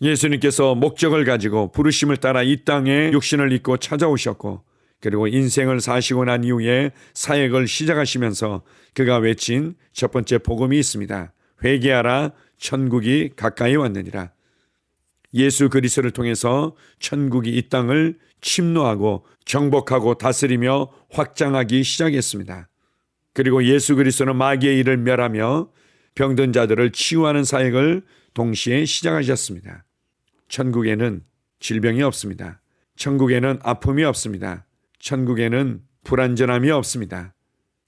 예수님께서 목적을 가지고 부르심을 따라 이 땅에 육신을 입고 찾아오셨고, 그리고 인생을 사시고 난 이후에 사역을 시작하시면서 그가 외친 첫 번째 복음이 있습니다. 회개하라, 천국이 가까이 왔느니라. 예수 그리스도를 통해서 천국이 이 땅을 침노하고 정복하고 다스리며 확장하기 시작했습니다. 그리고 예수 그리스도는 마귀의 일을 멸하며 병든 자들을 치유하는 사역을 동시에 시작하셨습니다. 천국에는 질병이 없습니다. 천국에는 아픔이 없습니다. 천국에는 불완전함이 없습니다.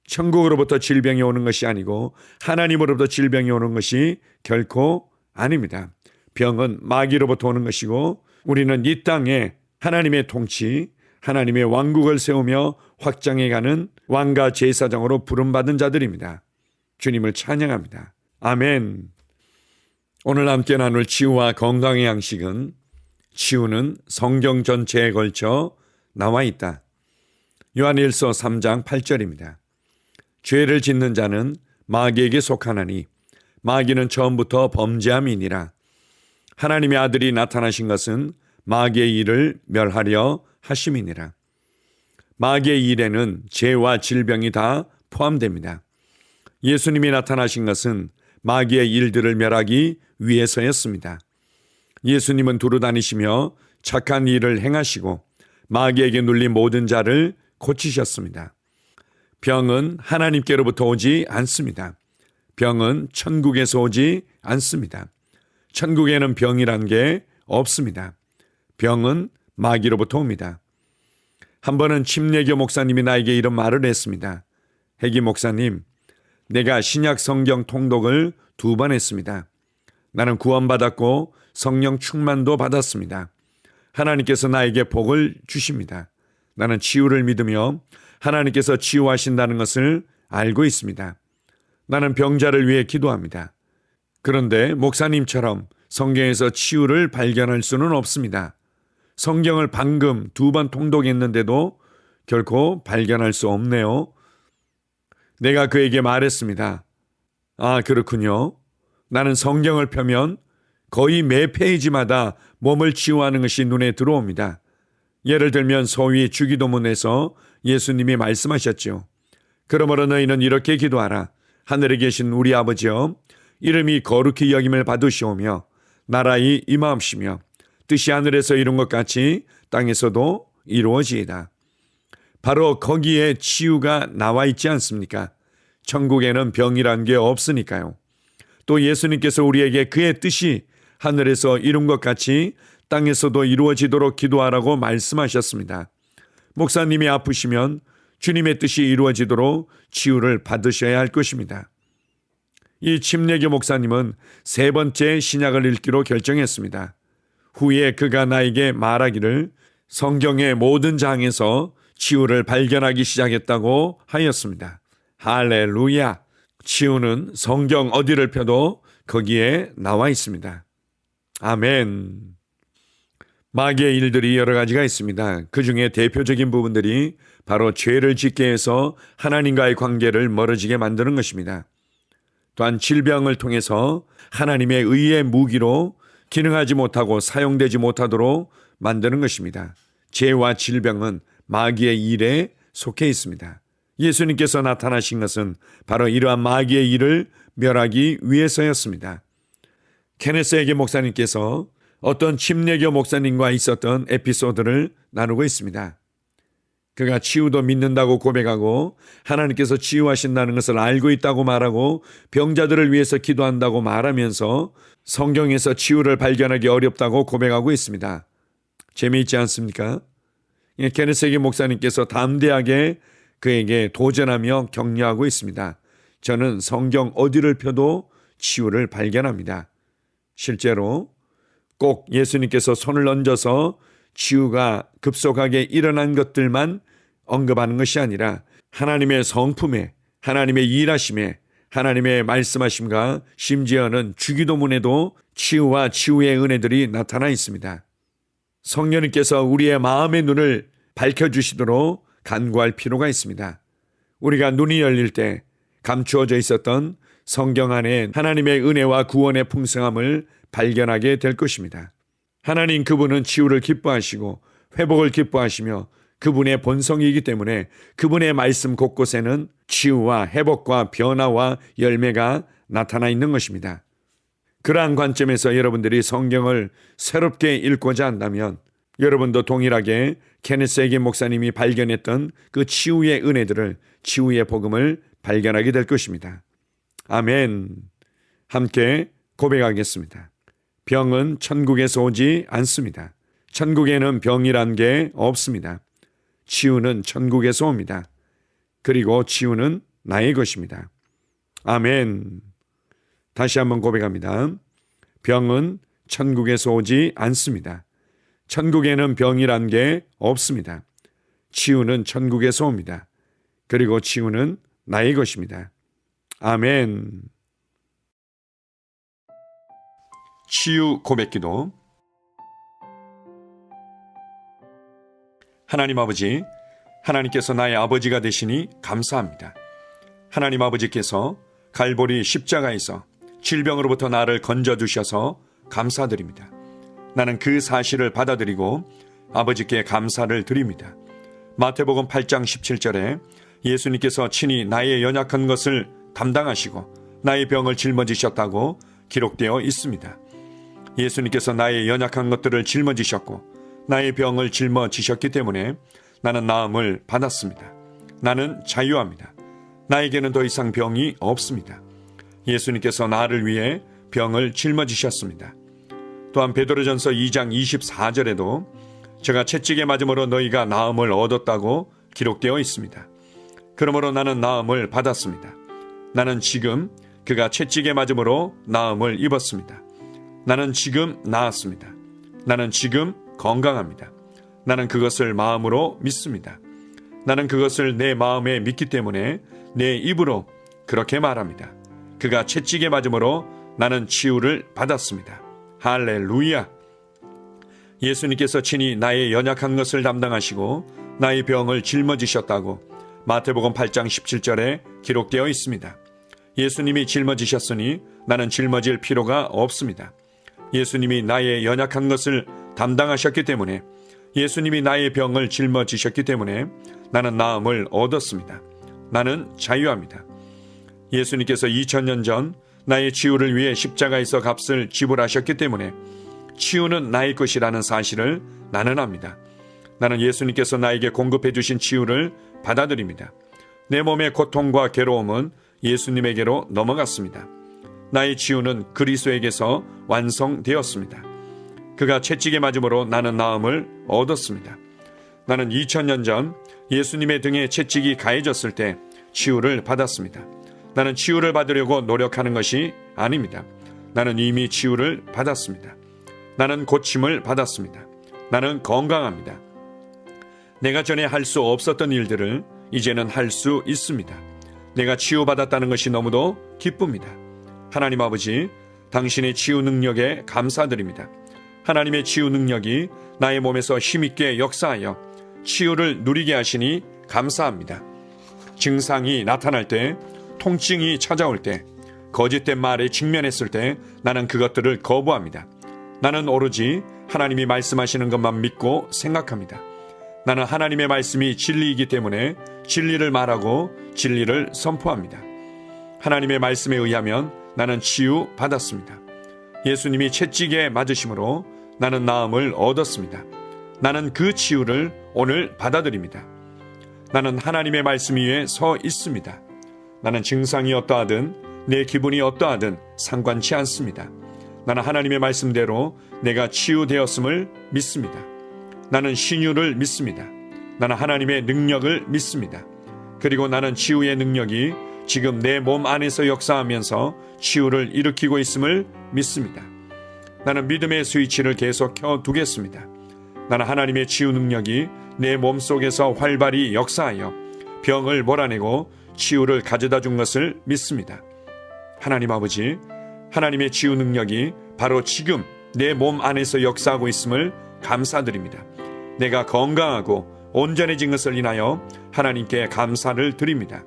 천국으로부터 질병이 오는 것이 아니고 하나님으로부터 질병이 오는 것이 결코 아닙니다. 병은 마귀로부터 오는 것이고, 우리는 이 땅에 하나님의 통치, 하나님의 왕국을 세우며 확장해가는 왕과 제사장으로 부름받은 자들입니다. 주님을 찬양합니다. 아멘. 오늘 함께 나눌 치유와 건강의 양식은, 치유는 성경 전체에 걸쳐 나와 있다. 요한일서 3장 8절입니다. 죄를 짓는 자는 마귀에게 속하나니 마귀는 처음부터 범죄함이니라. 하나님의 아들이 나타나신 것은 마귀의 일을 멸하려 하심이니라. 마귀의 일에는 죄와 질병이 다 포함됩니다. 예수님이 나타나신 것은 마귀의 일들을 멸하기 위해서였습니다. 예수님은 두루 다니시며 착한 일을 행하시고 마귀에게 눌린 모든 자를 고치셨습니다. 병은 하나님께로부터 오지 않습니다. 병은 천국에서 오지 않습니다. 천국에는 병이란 게 없습니다. 병은 마귀로부터 옵니다. 한 번은 침례교 목사님이 나에게 이런 말을 했습니다. 혜기 목사님, 내가 신약 성경 통독을 2번 했습니다. 나는 구원받았고 성령 충만도 받았습니다. 하나님께서 나에게 복을 주십니다. 나는 치유를 믿으며 하나님께서 치유하신다는 것을 알고 있습니다. 나는 병자를 위해 기도합니다. 그런데 목사님처럼 성경에서 치유를 발견할 수는 없습니다. 성경을 방금 2번 통독했는데도 결코 발견할 수 없네요. 내가 그에게 말했습니다. 아, 그렇군요. 나는 성경을 펴면 거의 매 페이지마다 몸을 치유하는 것이 눈에 들어옵니다. 예를 들면 소위 주기도문에서 예수님이 말씀하셨죠. 그러므로 너희는 이렇게 기도하라. 하늘에 계신 우리 아버지여, 이름이 거룩히 여김을 받으시오며 나라의 임하옵시며 뜻이 하늘에서 이룬 것 같이 땅에서도 이루어지이다. 바로 거기에 치유가 나와 있지 않습니까? 천국에는 병이란 게 없으니까요. 또 예수님께서 우리에게 그의 뜻이 하늘에서 이룬 것 같이 땅에서도 이루어지도록 기도하라고 말씀하셨습니다. 목사님이 아프시면 주님의 뜻이 이루어지도록 치유를 받으셔야 할 것입니다. 이 침례교 목사님은 3번째 신약을 읽기로 결정했습니다. 후에 그가 나에게 말하기를 성경의 모든 장에서 치유를 발견하기 시작했다고 하였습니다. 할렐루야! 치유는 성경 어디를 펴도 거기에 나와 있습니다. 아멘. 마귀의 일들이 여러 가지가 있습니다. 그 중에 대표적인 부분들이 바로 죄를 짓게 해서 하나님과의 관계를 멀어지게 만드는 것입니다. 또한 질병을 통해서 하나님의 의의 무기로 기능하지 못하고 사용되지 못하도록 만드는 것입니다. 죄와 질병은 마귀의 일에 속해 있습니다. 예수님께서 나타나신 것은 바로 이러한 마귀의 일을 멸하기 위해서였습니다. 케네스 에게 목사님께서 어떤 침례교 목사님과 있었던 에피소드를 나누고 있습니다. 그가 치유도 믿는다고 고백하고 하나님께서 치유하신다는 것을 알고 있다고 말하고 병자들을 위해서 기도한다고 말하면서 성경에서 치유를 발견하기 어렵다고 고백하고 있습니다. 재미있지 않습니까? 케네스 에게 목사님께서 담대하게 그에게 도전하며 격려하고 있습니다. 저는 성경 어디를 펴도 치유를 발견합니다. 실제로 꼭 예수님께서 손을 얹어서 치유가 급속하게 일어난 것들만 언급하는 것이 아니라 하나님의 성품에, 하나님의 일하심에, 하나님의 말씀하심과 심지어는 주기도문에도 치유와 치유의 은혜들이 나타나 있습니다. 성령님께서 우리의 마음의 눈을 밝혀주시도록 간구할 필요가 있습니다. 우리가 눈이 열릴 때 감추어져 있었던 성경 안에 하나님의 은혜와 구원의 풍성함을 발견하게 될 것입니다. 하나님 그분은 치유를 기뻐하시고 회복을 기뻐하시며 그분의 본성이기 때문에 그분의 말씀 곳곳에는 치유와 회복과 변화와 열매가 나타나 있는 것입니다. 그러한 관점에서 여러분들이 성경을 새롭게 읽고자 한다면 여러분도 동일하게 케네스 에겐 목사님이 발견했던 그 치유의 은혜들을, 치유의 복음을 발견하게 될 것입니다. 아멘. 함께 고백하겠습니다. 병은 천국에서 오지 않습니다. 천국에는 병이란 게 없습니다. 치유는 천국에서 옵니다. 그리고 치유는 나의 것입니다. 아멘. 다시 한번 고백합니다. 병은 천국에서 오지 않습니다. 천국에는 병이란 게 없습니다. 치유는 천국에서 옵니다. 그리고 치유는 나의 것입니다. 아멘. 치유 고백기도. 하나님 아버지, 하나님께서 나의 아버지가 되시니 감사합니다. 하나님 아버지께서 갈보리 십자가에서 질병으로부터 나를 건져주셔서 감사드립니다. 나는 그 사실을 받아들이고 아버지께 감사를 드립니다. 마태복음 8장 17절에 예수님께서 친히 나의 연약한 것을 담당하시고 나의 병을 짊어지셨다고 기록되어 있습니다. 예수님께서 나의 연약한 것들을 짊어지셨고 나의 병을 짊어지셨기 때문에 나는 나음을 받았습니다. 나는 자유합니다. 나에게는 더 이상 병이 없습니다. 예수님께서 나를 위해 병을 짊어지셨습니다. 또한 베드로전서 2장 24절에도 제가 채찍에 맞음으로 너희가 나음을 얻었다고 기록되어 있습니다. 그러므로 나는 나음을 받았습니다. 나는 지금 그가 채찍에 맞음으로 나음을 입었습니다. 나는 지금 나았습니다. 나는 지금 건강합니다. 나는 그것을 마음으로 믿습니다. 나는 그것을 내 마음에 믿기 때문에 내 입으로 그렇게 말합니다. 그가 채찍에 맞음으로 나는 치유를 받았습니다. 할렐루야! 예수님께서 친히 나의 연약한 것을 담당하시고 나의 병을 짊어지셨다고 마태복음 8장 17절에 기록되어 있습니다. 예수님이 짊어지셨으니 나는 짊어질 필요가 없습니다. 예수님이 나의 연약한 것을 담당하셨기 때문에, 예수님이 나의 병을 짊어지셨기 때문에 나는 나음을 얻었습니다. 나는 자유합니다. 예수님께서 2000년 전 나의 치유를 위해 십자가에서 값을 지불하셨기 때문에 치유는 나의 것이라는 사실을 나는 압니다. 나는 예수님께서 나에게 공급해 주신 치유를 받아들입니다. 내 몸의 고통과 괴로움은 예수님에게로 넘어갔습니다. 나의 치유는 그리스도에게서 완성되었습니다. 그가 채찍에 맞음으로 나는 나음을 얻었습니다. 나는 2000년 전 예수님의 등에 채찍이 가해졌을 때 치유를 받았습니다. 나는 치유를 받으려고 노력하는 것이 아닙니다. 나는 이미 치유를 받았습니다. 나는 고침을 받았습니다. 나는 건강합니다. 내가 전에 할 수 없었던 일들을 이제는 할 수 있습니다. 내가 치유받았다는 것이 너무도 기쁩니다. 하나님 아버지, 당신의 치유 능력에 감사드립니다. 하나님의 치유 능력이 나의 몸에서 힘있게 역사하여 치유를 누리게 하시니 감사합니다. 증상이 나타날 때, 통증이 찾아올 때, 거짓된 말에 직면했을 때 나는 그것들을 거부합니다. 나는 오로지 하나님이 말씀하시는 것만 믿고 생각합니다. 나는 하나님의 말씀이 진리이기 때문에 진리를 말하고 진리를 선포합니다. 하나님의 말씀에 의하면 나는 치유 받았습니다. 예수님이 채찍에 맞으심으로 나는 나음을 얻었습니다. 나는 그 치유를 오늘 받아들입니다. 나는 하나님의 말씀 위에 서 있습니다. 나는 증상이 어떠하든 내 기분이 어떠하든 상관치 않습니다. 나는 하나님의 말씀대로 내가 치유되었음을 믿습니다. 나는 신유를 믿습니다. 나는 하나님의 능력을 믿습니다. 그리고 나는 치유의 능력이 지금 내 몸 안에서 역사하면서 치유를 일으키고 있음을 믿습니다. 나는 믿음의 스위치를 계속 켜두겠습니다. 나는 하나님의 치유 능력이 내 몸속에서 활발히 역사하여 병을 몰아내고 치유를 가져다 준 것을 믿습니다. 하나님 아버지, 하나님의 치유 능력이 바로 지금 내 몸 안에서 역사하고 있음을 감사드립니다. 내가 건강하고 온전해진 것을 인하여 하나님께 감사를 드립니다.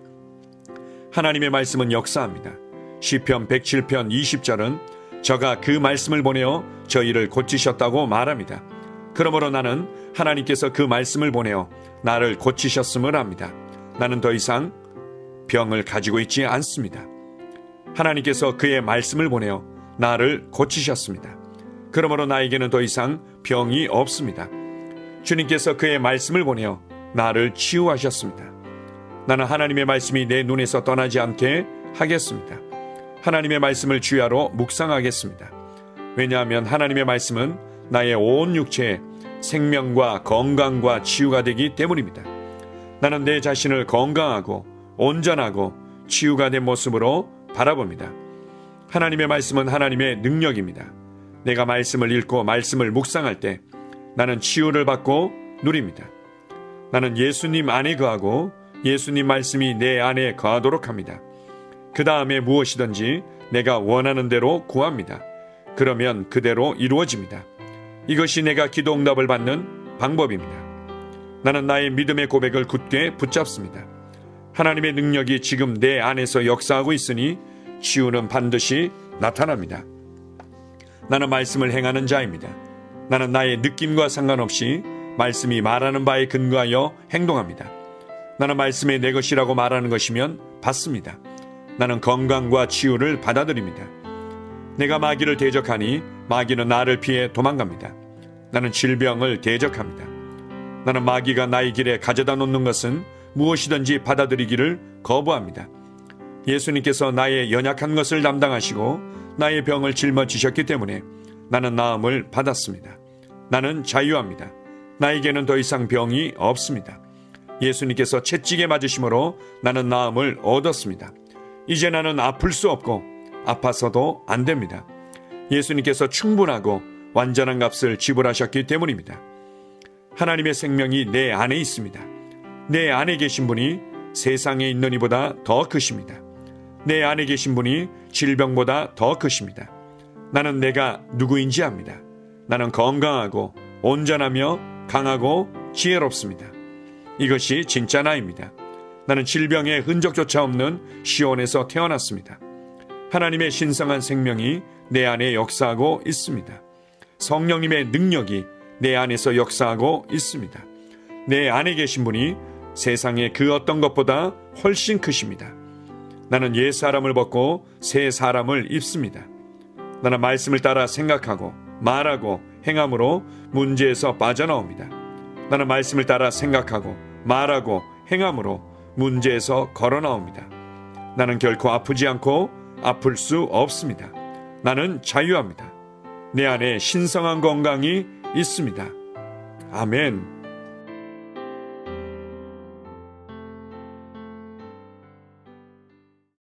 하나님의 말씀은 역사합니다. 시편 107편 20절은 저가 그 말씀을 보내어 저희를 고치셨다고 말합니다. 그러므로 나는 하나님께서 그 말씀을 보내어 나를 고치셨음을 압니다. 나는 더 이상 병을 가지고 있지 않습니다. 하나님께서 그의 말씀을 보내어 나를 고치셨습니다. 그러므로 나에게는 더 이상 병이 없습니다. 주님께서 그의 말씀을 보내어 나를 치유하셨습니다. 나는 하나님의 말씀이 내 눈에서 떠나지 않게 하겠습니다. 하나님의 말씀을 주야로 묵상하겠습니다. 왜냐하면 하나님의 말씀은 나의 온 육체에 생명과 건강과 치유가 되기 때문입니다. 나는 내 자신을 건강하고 온전하고 치유가 된 모습으로 바라봅니다. 하나님의 말씀은 하나님의 능력입니다. 내가 말씀을 읽고 말씀을 묵상할 때 나는 치유를 받고 누립니다. 나는 예수님 안에 거하고 예수님 말씀이 내 안에 거하도록 합니다. 그 다음에 무엇이든지 내가 원하는 대로 구합니다. 그러면 그대로 이루어집니다. 이것이 내가 기도 응답을 받는 방법입니다. 나는 나의 믿음의 고백을 굳게 붙잡습니다. 하나님의 능력이 지금 내 안에서 역사하고 있으니 치유는 반드시 나타납니다. 나는 말씀을 행하는 자입니다. 나는 나의 느낌과 상관없이 말씀이 말하는 바에 근거하여 행동합니다. 나는 말씀이 내 것이라고 말하는 것이면 받습니다. 나는 건강과 치유를 받아들입니다. 내가 마귀를 대적하니 마귀는 나를 피해 도망갑니다. 나는 질병을 대적합니다. 나는 마귀가 나의 길에 가져다 놓는 것은 무엇이든지 받아들이기를 거부합니다. 예수님께서 나의 연약한 것을 담당하시고 나의 병을 짊어지셨기 때문에 나는 나음을 받았습니다. 나는 자유합니다. 나에게는 더 이상 병이 없습니다. 예수님께서 채찍에 맞으심으로 나는 나음을 얻었습니다. 이제 나는 아플 수 없고 아파서도 안 됩니다. 예수님께서 충분하고 완전한 값을 지불하셨기 때문입니다. 하나님의 생명이 내 안에 있습니다. 내 안에 계신 분이 세상에 있는 이보다 더 크십니다. 내 안에 계신 분이 질병보다 더 크십니다. 나는 내가 누구인지 압니다. 나는 건강하고 온전하며 강하고 지혜롭습니다. 이것이 진짜 나입니다. 나는 질병의 흔적조차 없는 시온에서 태어났습니다. 하나님의 신성한 생명이 내 안에 역사하고 있습니다. 성령님의 능력이 내 안에서 역사하고 있습니다. 내 안에 계신 분이 세상의 그 어떤 것보다 훨씬 크십니다. 나는 옛 사람을 벗고 새 사람을 입습니다. 나는 말씀을 따라 생각하고 말하고 행함으로 문제에서 빠져나옵니다. 나는 말씀을 따라 생각하고 말하고 행함으로 문제에서 걸어나옵니다. 나는 결코 아프지 않고 아플 수 없습니다. 나는 자유합니다. 내 안에 신성한 건강이 있습니다. 아멘.